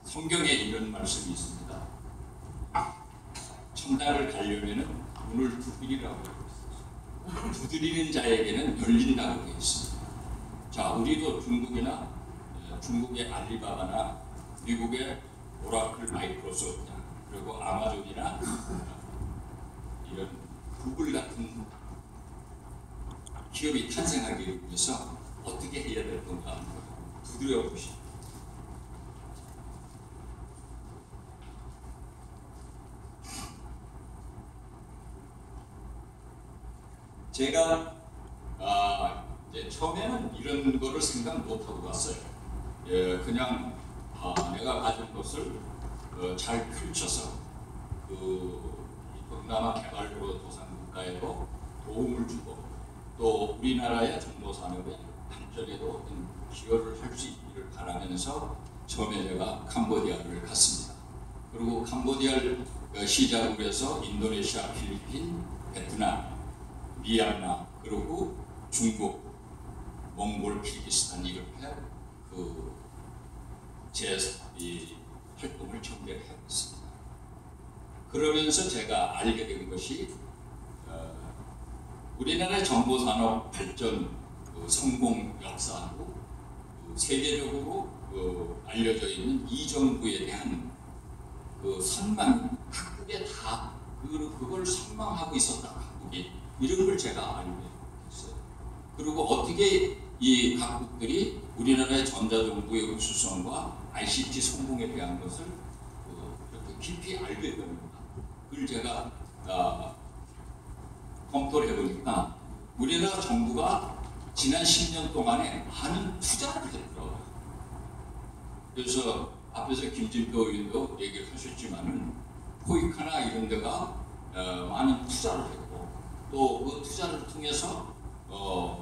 성경에 이런 말씀이 있습니다. 천당을 가려면은 문을 두드리라고 했어요. 두드리는 자에게는 열린다고 되어 있습니다. 자, 우리도 중국의 알리바바나 미국의 오라클 마이크로소프트 그리고 아마존이나 이런 구글 같은 기업이 탄생하기 위해서 어떻게 해야 될 건가 두드려 보시죠. 제가 이제 처음에는 이런 거를 생각 못하고 갔어요. 그냥 내가 가진 것을 잘 펼쳐서 동남아 개발도상국가에도 도움을 주고 또 우리나라의 정보산업의 발전에도 기여를 할 수 있기를 바라면서 처음에 제가 캄보디아를 갔습니다. 그리고 캄보디아를 시작으로 해서 인도네시아, 필리핀, 베트남, 미얀마, 그리고 중국, 몽골, 키르기스탄 이렇게 제 활동을 전개했습니다. 그러면서 제가 알게 된 것이 우리나라의 정보산업 발전 성공 역사하고 세계적으로 알려져 있는 이 정부에 대한 선망, 각국에 다 그걸 선망하고 있었다. 각국이 이런 걸 제가 알게 됐어요. 그리고 어떻게 이 각국들이 우리나라의 전자정부의 우수성과 ICT 성공에 대한 것을 이렇게 깊이 알게 됩니다. 그걸 제가 검토를 해보니까 우리나라 정부가 지난 10년 동안에 많은 투자를 했더라고요. 그래서 앞에서 김진표 의원도 얘기를 하셨지만은 포이카나 이런 데가 많은 투자를 했고 또 그 투자를 통해서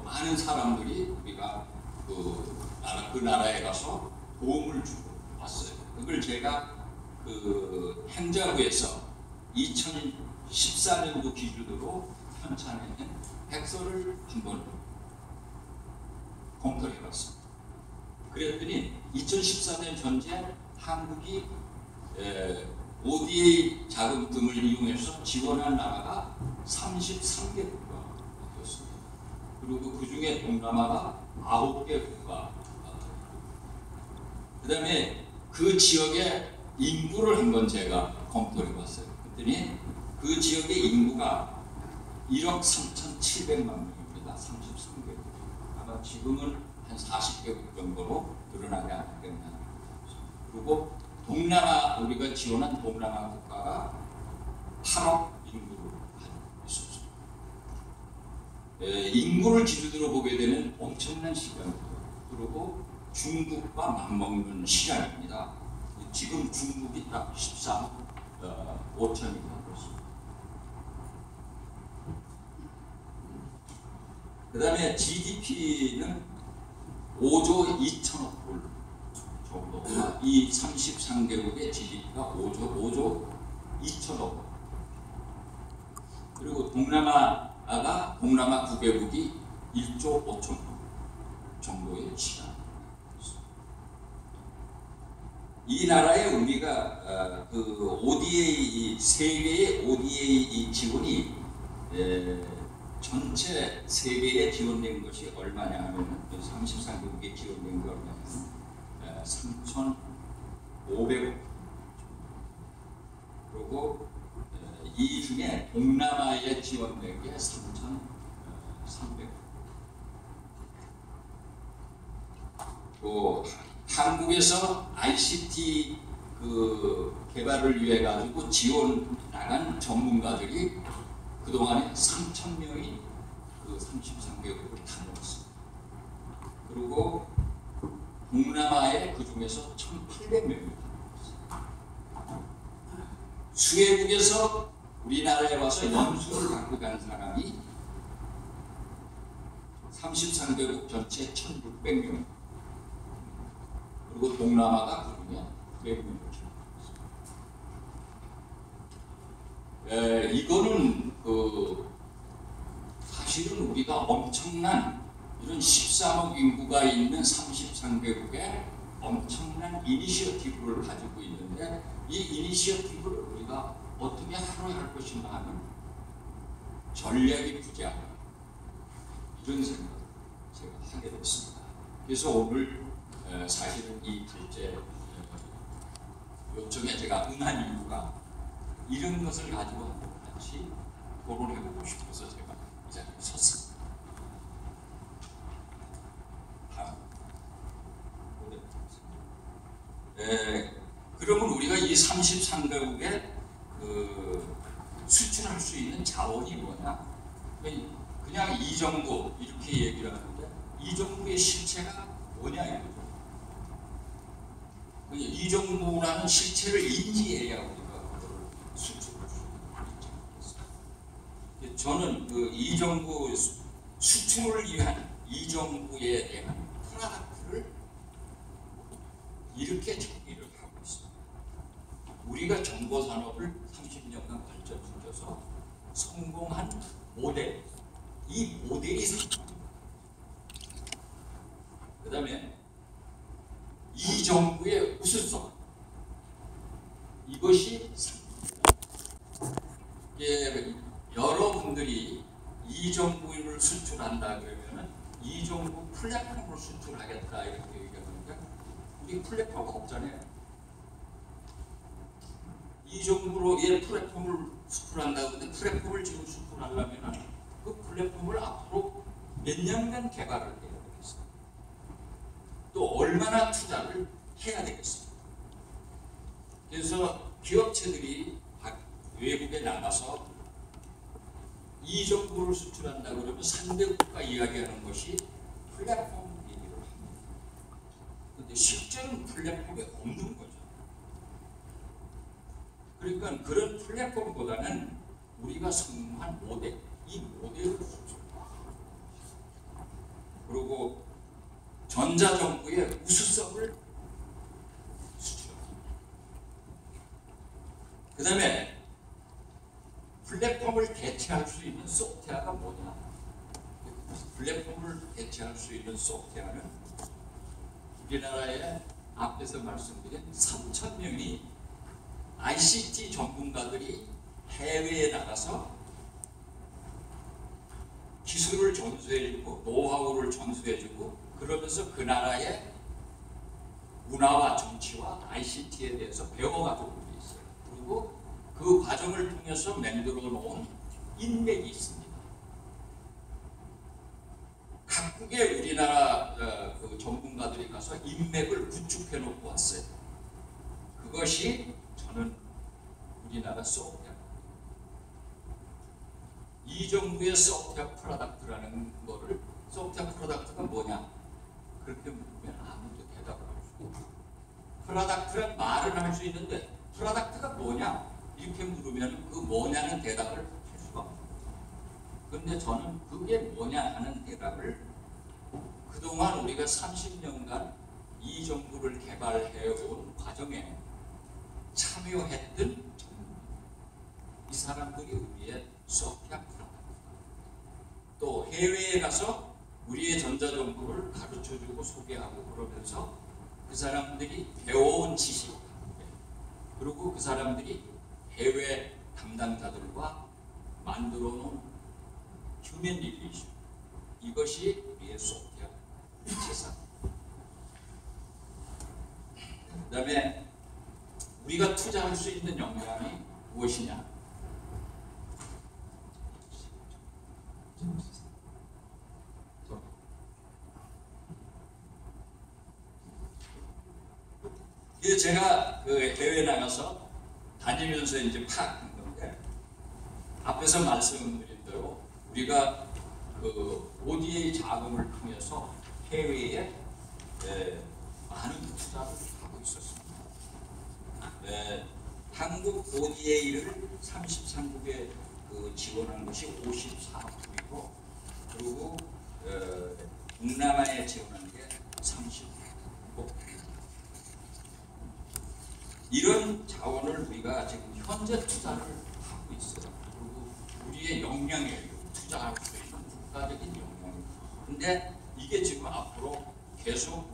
많은 사람들이 우리가 그 나라에 가서 도움을 주고 왔어요. 그걸 제가 행자부에서 2014년도 기준으로 편찬해 백서를 한번 검토를 해봤습니다. 그랬더니 2014년 현재 한국이 ODA 자금 등을 이용해서 지원한 나라가 33개국가 되었습니다. 그리고 그 중에 동남아가 9개 국가. 그 다음에 그 지역의 인구를 한번 제가 검토를 해봤어요. 그랬더니 그 지역의 인구가 1억 3,700만 명입니다. 33개국. 아마 지금은 한 40개국 정도로 늘어나지 않겠나. 그리고 동남아, 우리가 지원한 동남아 국가가 8억 인구를 가지고 있었습니다. 인구를 기준으로 보게 되면 엄청난 시장입니다. 그리고 중국과 맞먹는 시장입니다. 지금 중국이 딱 13억 5천이나 그렇습니다. 그 다음에 GDP는 5조 2천억 불 정도가 이 33개국의 GDP가 5조 2천억. 그리고 동남아 9개국이 1조 5천억 정도의 시장. 이 나라에 우리가 ODA 세계의 ODA 지원이 전체 세계에 지원된 것이 얼마냐 하면 33개국에 지원된 게 얼마냐면 3,500억. 그리고 이 중에 동남아에 지원된 게 3,300억. 또 한국에서 ICT 개발을 위해 가지고 지원 나간 전문가들이 그동안에 3,000명이 33개국을 다녀왔습니다. 그리고 동남아에 그 중에서 1,800명이 다녀왔습니다. 수혜국에서 우리나라에 와서 연수를 갖고 간 사람이 33개국 전체 1,600명. 그리고 동남아가 그 중에 900명을 이거는 사실은 우리가 엄청난 이런 13억 인구가 있는 33개국에 엄청난 이니셔티브를 가지고 있는데 이 이니셔티브를 우리가 어떻게 하루에 할 것인가 하는 전략이 부재하다 이런 생각을 제가 하게 됐습니다. 그래서 오늘 사실은 이 둘째 요청에 제가 응한 이유가 이런 것을 가지고 같이 토론해보고 싶어서 제가 이 자리에 섰습니다. 그러면 우리가 이 33개국에 수출할 수 있는 자원이 뭐냐? 그냥 이 정부 이렇게 얘기를 하는데 이 정부의 실체가 뭐냐 이거죠. 이 정부라는 실체를 인지해야 우리가 그걸 수출할 수 있겠습니다. 저는 이 정부 수출을 위한 이 정부에 대한 프로덕트를 이렇게 정의를 하고 있습니다. 우리가 정보산업을 30년간 발전시켜서 성공한 모델, 이 모델이 성공합니다. 그 다음에 이 정부의 우수성, 이것이 여러분들이 이 정부를 수출한다 그러면은 이 정부 플랫폼을 수출하겠다 이렇게 얘기하는데 우리 플랫폼 없잖아요. 이 정부로의 플랫폼을 수출한다고 하는데 플랫폼을 지금 수출하려면 그 플랫폼을 앞으로 몇 년간 개발을 해야 되겠습니다. 또 얼마나 투자를 해야 되겠습니다. 그래서 기업체들이 외국에 나가서 이 정부를 수출한다 그러면 3대 국가 이야기하는 것이 플랫폼 얘기를 합니다. 그런데 실제로는 플랫폼이 없는 거죠. 그러니까 그런 플랫폼보다는 우리가 성공한 모델, 이 모델을 수출합니다. 그리고 전자정부의 우수성을 수출합니다. 그 다음에 플랫폼을 대체할 수 있는 소프트웨어가 뭐냐? 플랫폼을 대체할 수 있는 소프트웨어는 우리나라에 앞에서 말씀드린 3,000명이 ICT 전문가들이 해외에 나가서 기술을 전수해주고 노하우를 전수해주고 그러면서 그 나라의 문화와 정치와 ICT에 대해서 배워가지고 있어요. 그리고 그 과정을 통해서 만들어 놓은 인맥이 있습니다. 각국의 우리나라 그 전문가들이 가서 인맥을 구축해 놓고 왔어요. 그것이 저는 우리나라 소프트웨어. 이 정부의 소프트웨어 프로덕트라는 거를 소프트웨어 프로덕트가 뭐냐? 그렇게 묻으면 아무도 대답을 할 수 없어요. 프로덕트란 말을 할 수 있는데 프로덕트가 뭐냐? 이렇게 물으면 그 뭐냐는 대답을 할 수가 없어요. 그런데 저는 그게 뭐냐 하는 대답을 그동안 우리가 30년간 이 정부를 개발해온 과정에 참여했던 이 사람들이 우리의 소프트웨어 프로덕트 또 해외에 가서 우리의 전자정부를 가르쳐주고 소개하고 그러면서 그 사람들이 배워온 지식 그리고 그 사람들이 해외 담당자들과 만들어 놓은 휴먼 릴레이션 이것이 우리의 소프트웨어 재산. 그 다음에 우리가 투자할 수 있는 역량이 무엇이냐? 그래서 제가 그 해외 나가서 다니면서 이제 파악한 건데 앞에서 말씀드린 대로 우리가 그 ODA 자금을 통해서 해외에 많은 투자를 하고 있었습니다. 한국 ODA를 33국에 지원한 것이 54%이고 그리고 동남아에 지원한 게 39%. 이런 자원을 우리가 지금 현재 투자를 하고 있어요. 그리고 우리의 역량이에요. 투자할 수 있는 국가적인 역량이에요. 근데 이게 지금 앞으로 계속